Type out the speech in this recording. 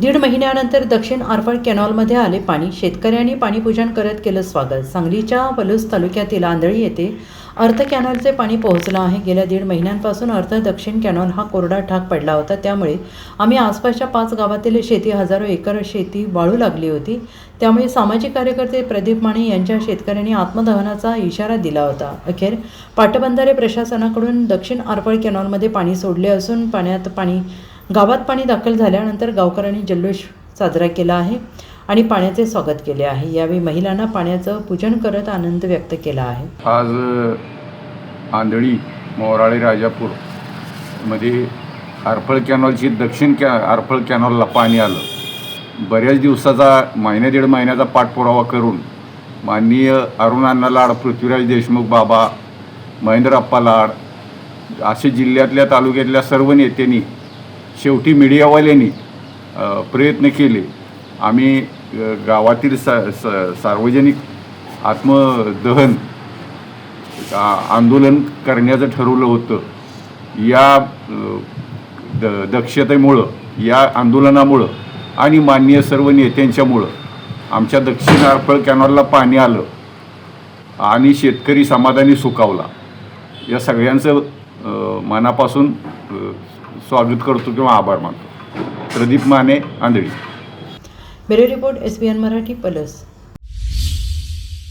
दीड महिन्यानंतर दक्षिण आरफळ कॅनॉलमध्ये आले पाणी. शेतकऱ्यांनी पाणीपूजन करत केलं स्वागत. सांगलीच्या पलूस तालुक्यातील आंधळी येथे अर्थ कॅनॉलचे पाणी पोहोचलं आहे. गेल्या दीड महिन्यांपासून अर्थ दक्षिण कॅनॉल हा कोरडा ठाक पडला होता. त्यामुळे आम्ही आसपासच्या 5 गावातील शेती हजारो एकर शेती वाळू लागली होती. त्यामुळे सामाजिक कार्यकर्ते प्रदीप माने यांच्या शेतकऱ्यांनी आत्मदहनाचा इशारा दिला होता. अखेर पाटबंधारे प्रशासनाकडून दक्षिण आरफळ कॅनॉलमध्ये पाणी सोडले असून गावात पाणी दाखल झाल्यानंतर गावकऱ्यांनी जल्लोष साजरा केला आहे आणि पाण्याचे स्वागत केले आहे. यावेळी महिलांना पाण्याचं पूजन करत आनंद व्यक्त केला आहे. आज आंधळी मोराळे राजापूर मध्ये आरफळ कॅनॉलची आरफळ कॅनॉलला पाणी आलं. बऱ्याच दिवसाचा दीड महिन्याचा पाठपुरावा करून माननीय अरुणांना लाड, पृथ्वीराज देशमुख बाबा, महेंद्रप्पा लाड असे जिल्ह्यातल्या तालुक्यातल्या सर्व नेत्यांनी शेवटी मीडियावाल्यांनी प्रयत्न केले. आम्ही गावातील सार्वजनिक आत्मदहन आंदोलन करण्याचं ठरवलं होतं. या दक्षतेमुळं, या आंदोलनामुळं आणि माननीय सर्व नेत्यांच्यामुळं आमच्या दक्षिण आरफळ कॅनॉलला पाणी आलं आणि शेतकरी समाधानी सुखावला. या सगळ्यांचं मनापासून स्वागत करतो किंवा आभार मानतो. प्रदीप माने, आंधळी. Bureau report, SBN Marathi, plus.